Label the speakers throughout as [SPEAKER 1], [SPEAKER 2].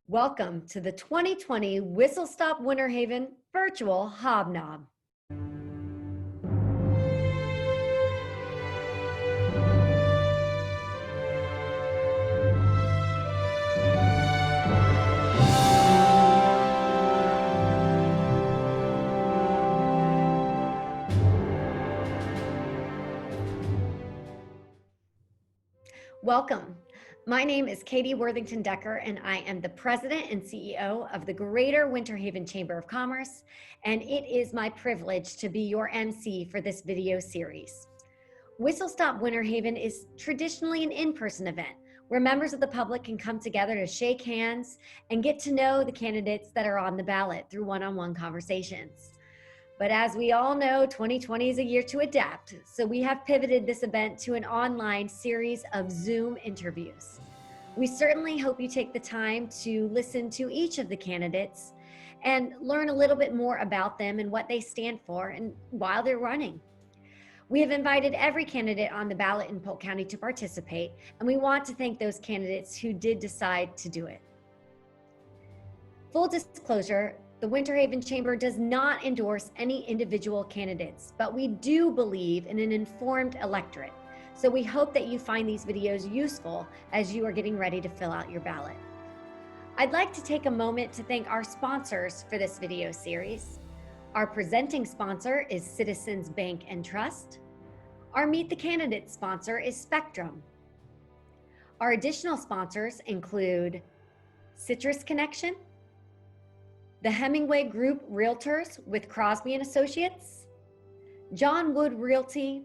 [SPEAKER 1] Welcome to the 2020 WhistleStop Winter Haven Virtual Hobnob. Welcome. My name is Katie Worthington Decker, and I am the President and CEO of the Greater Winter Haven Chamber of Commerce, and it is my privilege to be your MC for this video series. WhistleStop Winter Haven is traditionally an in-person event where members of the public can come together to shake hands and get to know the candidates that are on the ballot through one-on-one conversations. But as we all know, 2020 is a year to adapt, so we have pivoted this event to an online series of Zoom interviews. We certainly hope you take the time to listen to each of the candidates and learn a little bit more about them and what they stand for and while they're running. We have invited every candidate on the ballot in Polk County to participate, and we want to thank those candidates who did decide to do it. Full disclosure, the Winter Haven Chamber does not endorse any individual candidates, but we do believe in an informed electorate. So we hope that you find these videos useful as you are getting ready to fill out your ballot. I'd like to take a moment to thank our sponsors for this video series. Our presenting sponsor is Citizens Bank and Trust. Our Meet the Candidates sponsor is Spectrum. Our additional sponsors include Citrus Connection, the Hemingway Group Realtors with Crosby & Associates, John Wood Realty,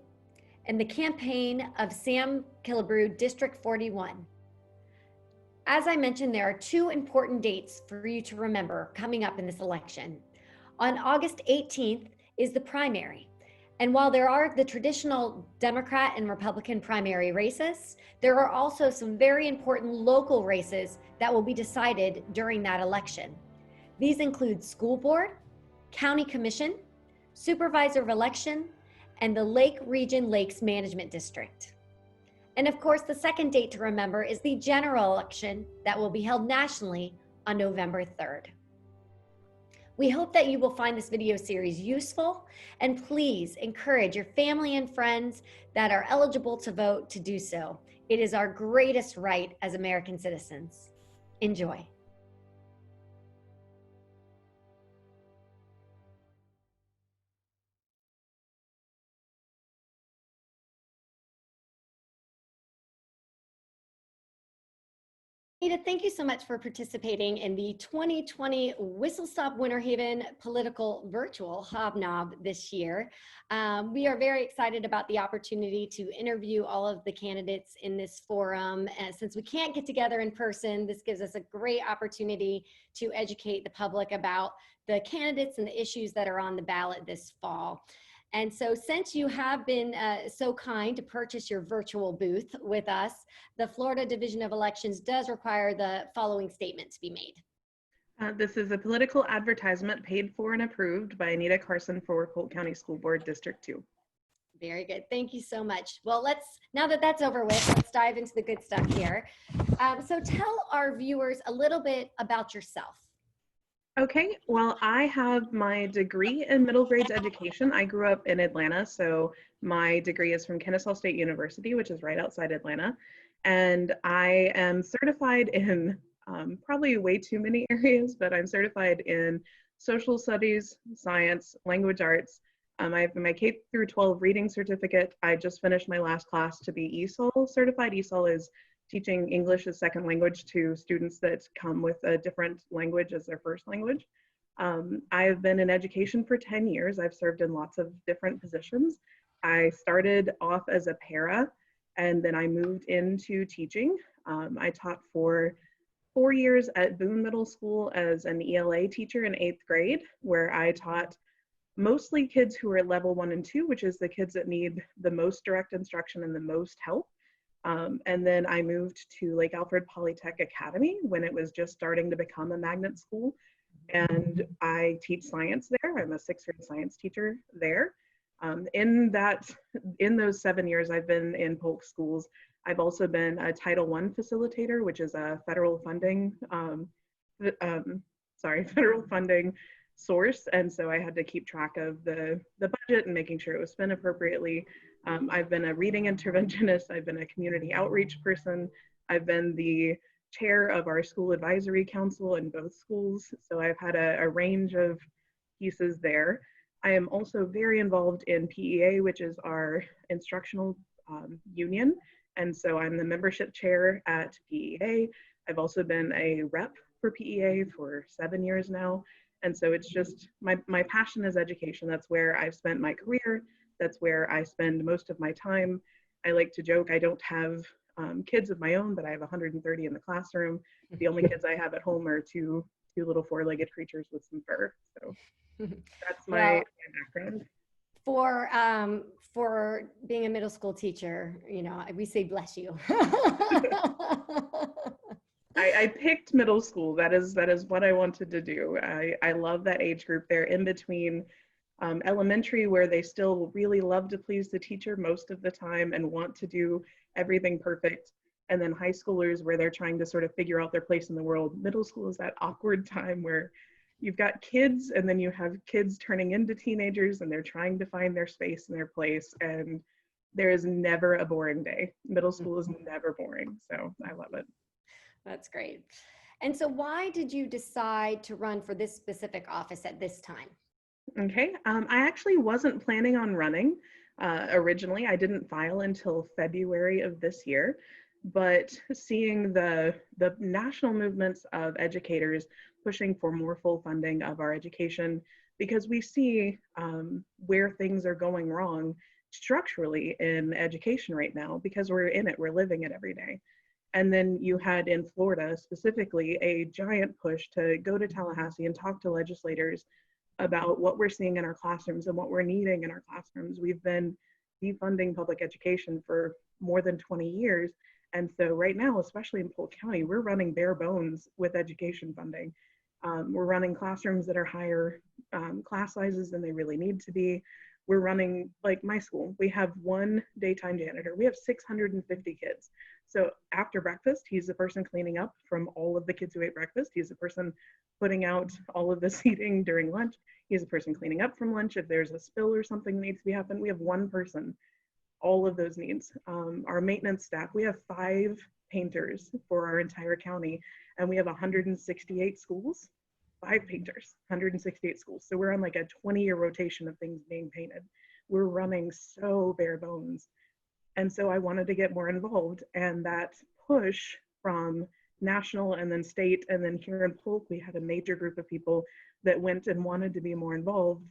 [SPEAKER 1] and the campaign of Sam Killebrew, District 41. As I mentioned, there are two important dates for you to remember coming up in this election. On August 18th is the primary. And while there are the traditional Democrat and Republican primary races, there are also some very important local races that will be decided during that election. These include school board, county commission, supervisor of election, and the Lake Region Lakes Management District. And of course, the second date to remember is the general election that will be held nationally on November 3rd. We hope that you will find this video series useful, and please encourage your family and friends that are eligible to vote to do so. It is our greatest right as American citizens. Enjoy. Anita, thank you so much for participating in the 2020 WhistleStop Winter Haven Political Virtual Hobnob this year. We are very excited about the opportunity to interview all of the candidates in this forum. And since we can't get together in person, this gives us a great opportunity to educate the public about the candidates and the issues that are on the ballot this fall. And so since you have been so kind to purchase your virtual booth with us, the Florida Division of Elections does require the following statement to be made.
[SPEAKER 2] This is a political advertisement paid for and approved by Anita Carson for Polk County School Board District 2.
[SPEAKER 1] Very good. Thank you so much. Well, now that that's over with, let's dive into the good stuff here. So tell our viewers a little bit about yourself.
[SPEAKER 2] Okay, well, I have my degree in middle grades education. I grew up in Atlanta, so my degree is from Kennesaw State University, which is right outside Atlanta. And I am certified in probably way too many areas, but I'm certified in social studies, science, language arts. I have my K through 12 reading certificate. I just finished my last class to be ESOL certified. ESOL is teaching English as second language to students that come with a different language as their first language. I have been in education for 10 years. I've served in lots of different positions. I started off as a para, and then I moved into teaching. I taught for 4 years at Boone Middle School as an ELA teacher in 8th grade, where I taught mostly kids who are at level 1 and 2, which is the kids that need the most direct instruction and the most help. And then I moved to Lake Alfred Polytech Academy when it was just starting to become a magnet school. And I teach science there. I'm a 6th grade science teacher there. In those 7 years I've been in Polk schools, I've also been a Title I facilitator, which is a federal funding federal funding source, and so I had to keep track of the budget and making sure it was spent appropriately. I've been a reading interventionist, I've been a community outreach person, I've been the chair of our school advisory council in both schools, so I've had a range of pieces there. I am also very involved in PEA, which is our instructional union, and so I'm the membership chair at PEA. I've also been a rep for PEA for 7 years now. And so it's just my passion is education. That's where I've spent my career. That's where I spend most of my time. I like to joke, I don't have kids of my own, but I have 130 in the classroom. The only kids I have at home are two little four-legged creatures with some fur. So that's my background.
[SPEAKER 1] For being a middle school teacher, we say bless you.
[SPEAKER 2] I picked middle school. That is what I wanted to do. I love that age group. They're in between elementary, where they still really love to please the teacher most of the time and want to do everything perfect, and then high schoolers, where they're trying to sort of figure out their place in the world. Middle school is that awkward time where you've got kids, and then you have kids turning into teenagers, and they're trying to find their space and their place, and there is never a boring day. Middle school is never boring, so I love it.
[SPEAKER 1] That's great. And so why did you decide to run for this specific office at this time?
[SPEAKER 2] Okay, I actually wasn't planning on running originally. I didn't file until February of this year, but seeing the national movements of educators pushing for more full funding of our education, because we see where things are going wrong structurally in education right now, because we're in it, we're living it every day. And then you had in Florida specifically a giant push to go to Tallahassee and talk to legislators about what we're seeing in our classrooms and what we're needing in our classrooms. We've been defunding public education for more than 20 years. And so right now, especially in Polk County, we're running bare bones with education funding. We're running classrooms that are higher class sizes than they really need to be. We're running, like my school, we have one daytime janitor. We have 650 kids. So after breakfast, he's the person cleaning up from all of the kids who ate breakfast. He's the person putting out all of the seating during lunch. He's the person cleaning up from lunch. If there's a spill or something that needs to be happened, we have one person, all of those needs. Our maintenance staff, we have 5 painters for our entire county, and we have 168 schools. 5 painters, 168 schools. So we're on like a 20-year rotation of things being painted. We're running so bare bones. And so I wanted to get more involved, and that push from national and then state, and then here in Polk, we had a major group of people that went and wanted to be more involved.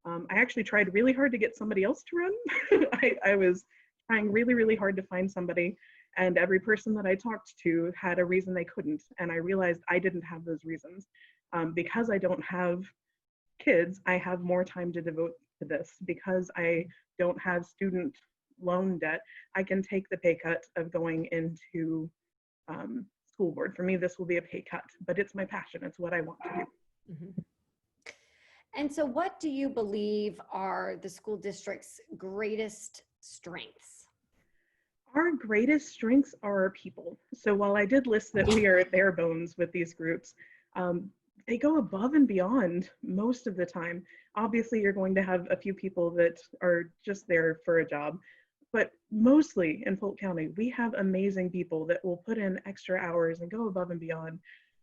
[SPEAKER 2] I actually tried really hard to get somebody else to run. I was trying really, really hard to find somebody, and every person that I talked to had a reason they couldn't. And I realized I didn't have those reasons. Because I don't have kids, I have more time to devote to this. Because I don't have student loan debt, I can take the pay cut of going into school board. For me, this will be a pay cut, but it's my passion. It's what I want to do.
[SPEAKER 1] Mm-hmm. And so what do you believe are the school district's greatest strengths?
[SPEAKER 2] Our greatest strengths are our people. So while I did list that we are bare bones with these groups, they go above and beyond most of the time. Obviously, you're going to have a few people that are just there for a job, but mostly in Polk County, we have amazing people that will put in extra hours and go above and beyond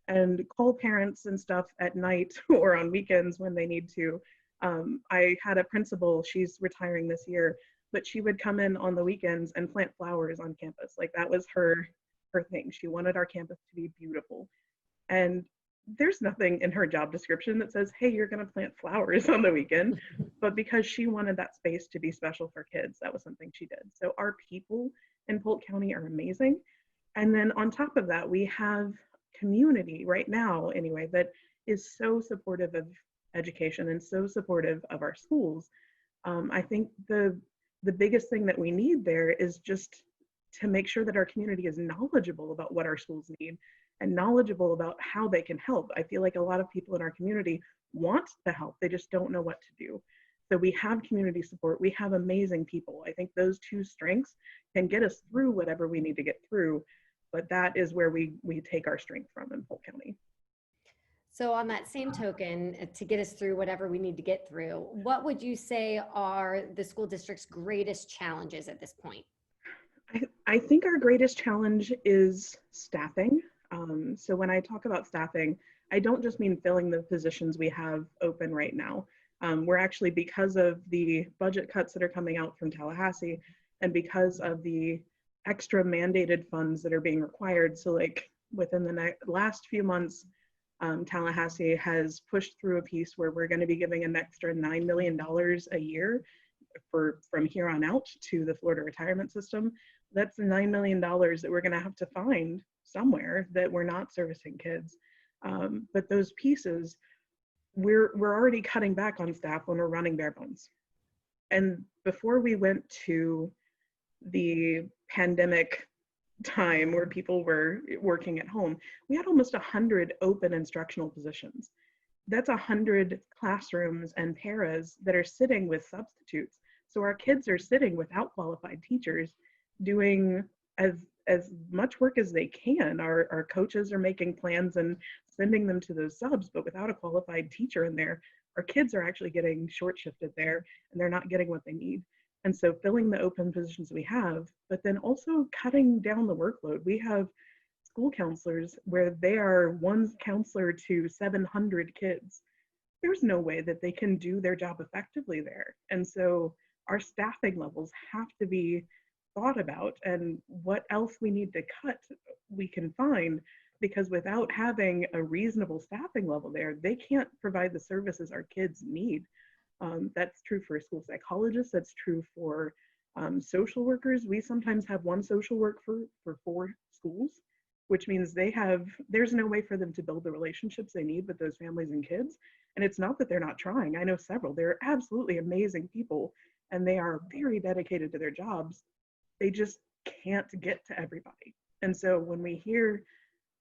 [SPEAKER 2] and call parents and stuff at night or on weekends when they need to. I had a principal, she's retiring this year, but she would come in on the weekends and plant flowers on campus. Like that was her thing. She wanted our campus to be beautiful. And there's nothing in her job description that says, hey, you're going to plant flowers on the weekend. But because she wanted that space to be special for kids, that was something she did. So our people in Polk County are amazing. And then on top of that, we have community right now, anyway, that is so supportive of education and so supportive of our schools. I think the biggest thing that we need there is just to make sure that our community is knowledgeable about what our schools need and knowledgeable about how they can help. I feel like a lot of people in our community want to help, they just don't know what to do. So we have community support, we have amazing people. I think those two strengths can get us through whatever we need to get through, but that is where we take our strength from in Polk County.
[SPEAKER 1] So on that same token, to get us through whatever we need to get through, what would you say are the school district's greatest challenges at this point?
[SPEAKER 2] I think our greatest challenge is staffing. So when I talk about staffing, I don't just mean filling the positions we have open right now. We're actually, because of the budget cuts that are coming out from Tallahassee and because of the extra mandated funds that are being required. So like within the last few months, Tallahassee has pushed through a piece where we're going to be giving an extra $9 million a year from here on out to the Florida retirement system. That's $9 million that we're going to have to find somewhere that we're not servicing kids. But those pieces, we're already cutting back on staff when we're running bare bones. And before we went to the pandemic time where people were working at home, we had almost 100 open instructional positions. That's 100 classrooms and paras that are sitting with substitutes. So our kids are sitting without qualified teachers doing as much work as they can. Our coaches are making plans and sending them to those subs, but without a qualified teacher in there, our kids are actually getting short shifted there and they're not getting what they need. And so filling the open positions we have, but then also cutting down the workload. We have school counselors where they are one counselor to 700 kids. There's no way that they can do their job effectively there. And so our staffing levels have to be thought about, and what else we need to cut, we can find, because without having a reasonable staffing level there, they can't provide the services our kids need. That's true for school psychologists, that's true for social workers. We sometimes have one social work for 4 schools, which means there's no way for them to build the relationships they need with those families and kids. And it's not that they're not trying. I know several, they're absolutely amazing people and they are very dedicated to their jobs. They just can't get to everybody. And so when we hear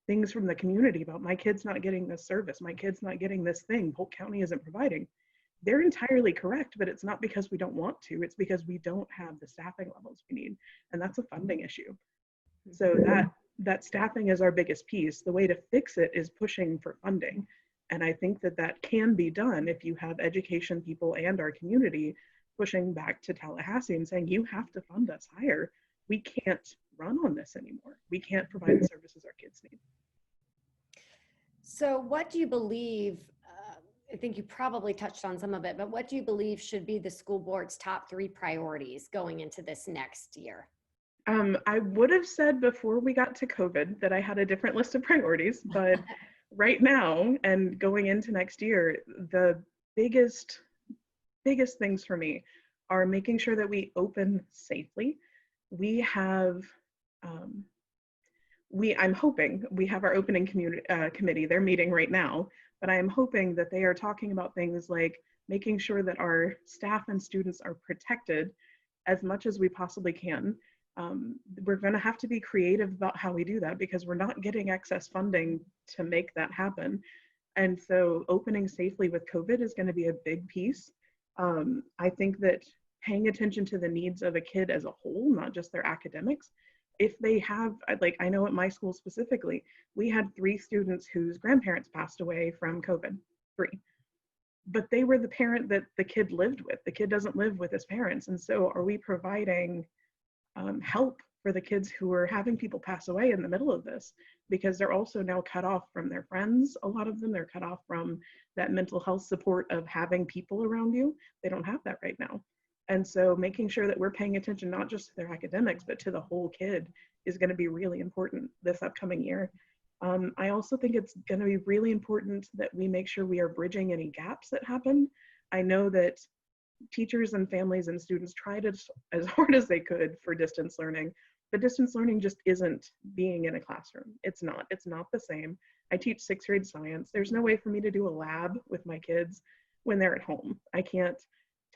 [SPEAKER 2] things from the community about my kid's not getting this service, my kid's not getting this thing, Polk County isn't providing, they're entirely correct, but it's not because we don't want to, it's because we don't have the staffing levels we need. And that's a funding issue. So that staffing is our biggest piece. The way to fix it is pushing for funding. And I think that can be done if you have education people and our community pushing back to Tallahassee and saying, you have to fund us higher. We can't run on this anymore. We can't provide the services our kids need.
[SPEAKER 1] So what do you believe, I think you probably touched on some of it, but what do you believe should be the school board's top 3 priorities going into this next year?
[SPEAKER 2] I would have said before we got to COVID that I had a different list of priorities, but right now and going into next year, the biggest things for me are making sure that we open safely. We have, I'm hoping we have our opening committee, they're meeting right now, but I am hoping that they are talking about things like making sure that our staff and students are protected as much as we possibly can. We're going to have to be creative about how we do that because we're not getting excess funding to make that happen. And so opening safely with COVID is going to be a big piece. I think that paying attention to the needs of a kid as a whole, not just their academics, if they have, like I know at my school specifically, we had 3 students whose grandparents passed away from COVID, 3. But they were the parent that the kid lived with. The kid doesn't live with his parents. And so are we providing help for the kids who are having people pass away in the middle of this, because they're also now cut off from their friends. A lot of them, they're cut off from that mental health support of having people around you. They don't have that right now. And so making sure that we're paying attention, not just to their academics, but to the whole kid is going to be really important this upcoming year. I also think it's going to be really important that we make sure we are bridging any gaps that happen. I know that teachers and families and students tried as hard as they could for distance learning, but distance learning just isn't being in a classroom. It's not the same. I teach 6th grade science. There's no way for me to do a lab with my kids when they're at home. I can't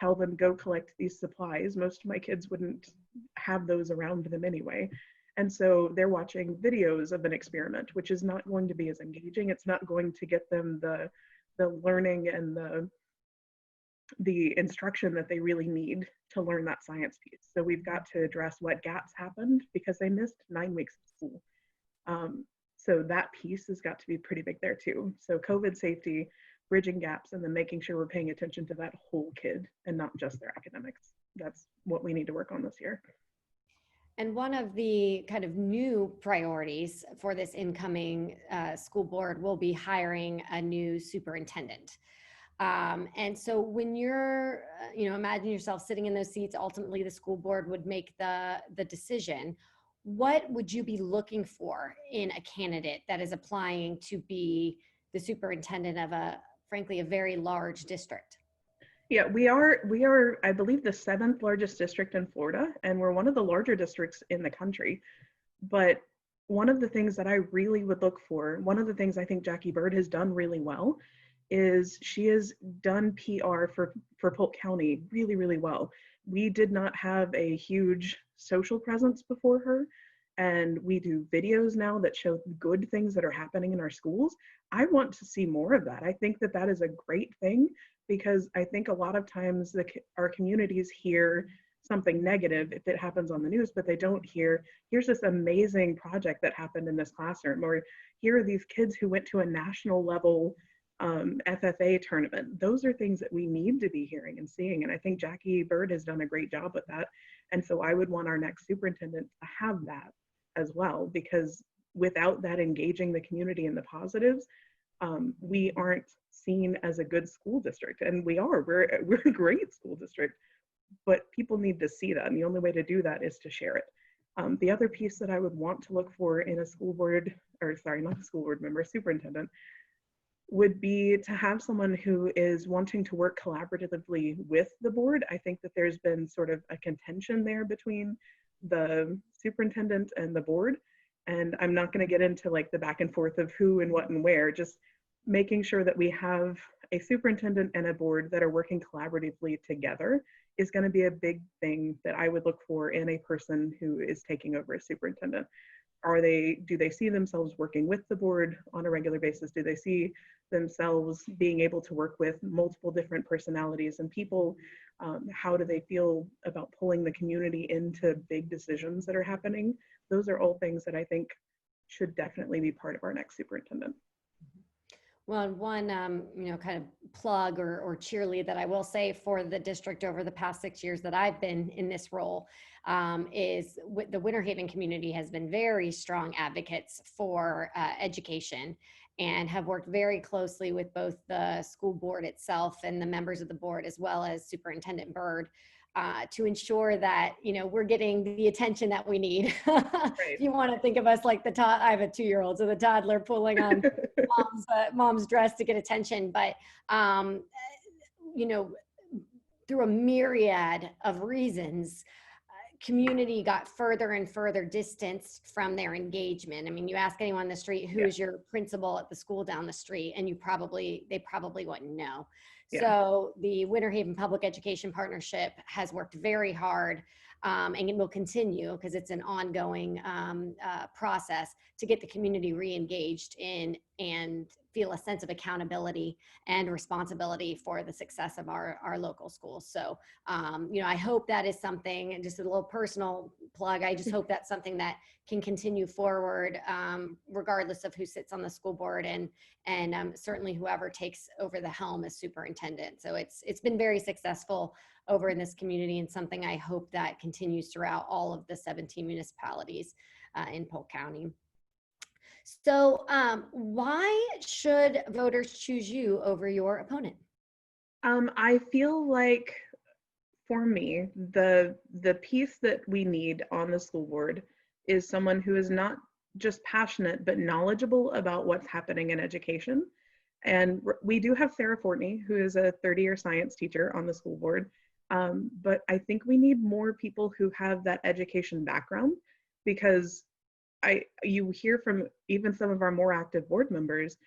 [SPEAKER 2] tell them go collect these supplies. Most of my kids wouldn't have those around them anyway. And so they're watching videos of an experiment, which is not going to be as engaging. It's not going to get them the learning and the instruction that they really need to learn that science piece. So we've got to address what gaps happened because they missed 9 weeks of school. So that piece has got to be pretty big there too. So COVID safety, bridging gaps, and then making sure we're paying attention to that whole kid and not just their academics. That's what we need to work on this year.
[SPEAKER 1] And one of the kind of new priorities for this incoming school board will be hiring a new superintendent. And so when you're, imagine yourself sitting in those seats, ultimately the school board would make the decision. What would you be looking for in a candidate that is applying to be the superintendent of frankly, a very large district?
[SPEAKER 2] Yeah, we are, I believe, the 7th largest district in Florida, and we're one of the larger districts in the country. But one of the things that I really would look for, one of the things I think Jackie Bird has done really well, is she has done PR for Polk County really, really well. We did not have a huge social presence before her, and we do videos now that show good things that are happening in our schools. I want to see more of that. I think that that is a great thing, because I think a lot of times our communities hear something negative if it happens on the news, but they don't hear, here's this amazing project that happened in this classroom, or here are these kids who went to a national level FFA tournament. Those are things that we need to be hearing and seeing. And I think Jackie Bird has done a great job with that. And so I would want our next superintendent to have that as well, because without that engaging the community in the positives, we aren't seen as a good school district. And we're a great school district, but people need to see that. And the only way to do that is to share it. The other piece that I would want to look for in a school board, or sorry, not a school board member, a superintendent, would be to have someone who is wanting to work collaboratively with the board. I think that there's been sort of a contention there between the superintendent and the board. And I'm not going to get into like the back and forth of who and what and where, just making sure that we have a superintendent and a board that are working collaboratively together is going to be a big thing that I would look for in a person who is taking over as superintendent. Do they see themselves working with the board on a regular basis? Do they see themselves being able to work with multiple different personalities and people? How do they feel about pulling the community into big decisions that are happening? Those are all things that I think should definitely be part of our next superintendent.
[SPEAKER 1] Well, one, kind of plug or cheerlead that I will say for the district over the past 6 years that I've been in this role is the Winter Haven community has been very strong advocates for education and have worked very closely with both the school board itself and the members of the board, as well as Superintendent Bird, to ensure that, we're getting the attention that we need.
[SPEAKER 2] Right.
[SPEAKER 1] If you want to think of us like I have a 2-year-old, so the toddler pulling on mom's dress to get attention. But, through a myriad of reasons, community got further and further distanced from their engagement. I mean, you ask anyone on the street, who's your principal at the school down the street, and they probably wouldn't know. Yeah. So the Winter Haven Public Education Partnership has worked very hard, and it will continue because it's an ongoing process to get the community re-engaged in and feel a sense of accountability and responsibility for the success of our local schools. So, I hope that is something, and just a little personal plug, I just hope that's something that can continue forward, regardless of who sits on the school board and certainly whoever takes over the helm as superintendent. So it's been very successful over in this community, and something I hope that continues throughout all of the 17 municipalities in Polk County. So why should voters choose you over your opponent?
[SPEAKER 2] I feel like, for me, the piece that we need on the school board is someone who is not just passionate, but knowledgeable about what's happening in education. And we do have Sarah Fortney, who is a 30-year science teacher on the school board. But I think we need more people who have that education background, because you hear from even some of our more active board members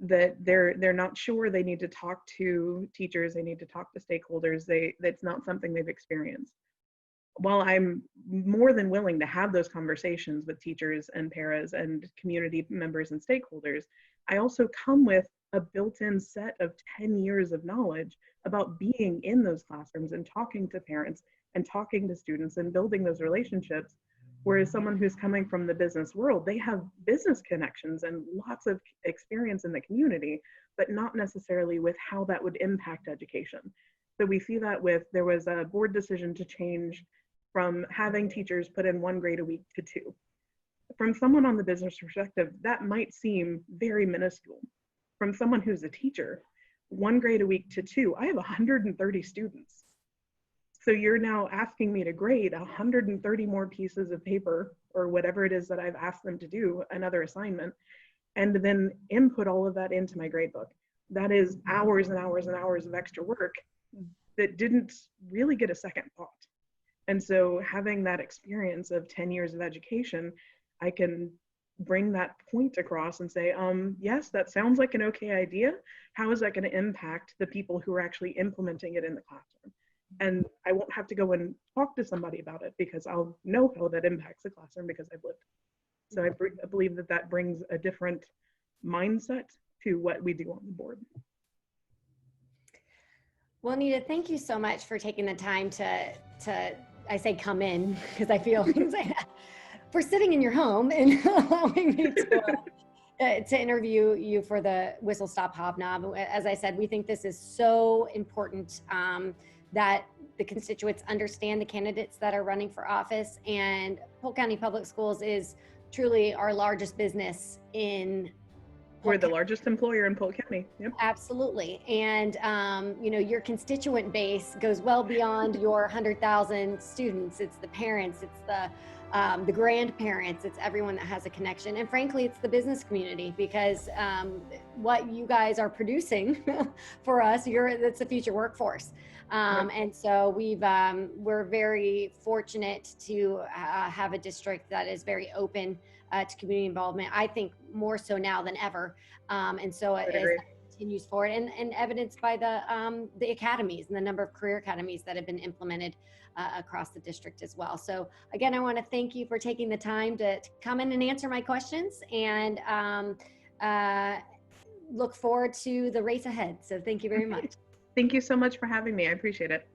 [SPEAKER 2] that they're not sure. They need to talk to teachers, they need to talk to stakeholders. That's not something they've experienced. While I'm more than willing to have those conversations with teachers and paras and community members and stakeholders, I also come with a built-in set of 10 years of knowledge about being in those classrooms and talking to parents and talking to students and building those relationships Whereas someone who's coming from the business world, they have business connections and lots of experience in the community, but not necessarily with how that would impact education. So we see that there was a board decision to change from having teachers put in 1 grade a week to 2. From someone on the business perspective, that might seem very minuscule. From someone who's a teacher, 1 grade a week to 2, I have 130 students. So you're now asking me to grade 130 more pieces of paper or whatever it is that I've asked them to do, another assignment, and then input all of that into my grade book. That is hours and hours and hours of extra work that didn't really get a second thought. And so having that experience of 10 years of education, I can bring that point across and say, yes, that sounds like an okay idea. How is that going to impact the people who are actually implementing it in the classroom? And I won't have to go and talk to somebody about it because I'll know how that impacts the classroom because I've lived. So I believe that that brings a different mindset to what we do on the board.
[SPEAKER 1] Well, Anita, thank you so much for taking the time to I say come in because I feel for sitting in your home and allowing me to interview you for the WhistleStop Hobnob. As I said, we think this is so important that the constituents understand the candidates that are running for office, and Polk County Public Schools is truly our largest business in
[SPEAKER 2] We're the largest employer in Polk County. Yep.
[SPEAKER 1] Absolutely. And, you know, your constituent base goes well beyond your 100,000 students. It's the parents, it's the grandparents, it's everyone that has a connection. And frankly, it's the business community because what you guys are producing for us, that's the future workforce. And so we're very fortunate to have a district that is very open to community involvement. I think more so now than ever. And so as that continues forward and evidenced by the academies and the number of career academies that have been implemented across the district as well. So again, I want to thank you for taking the time to come in and answer my questions, and look forward to the race ahead. So thank you very much.
[SPEAKER 2] Thank you so much for having me. I appreciate it.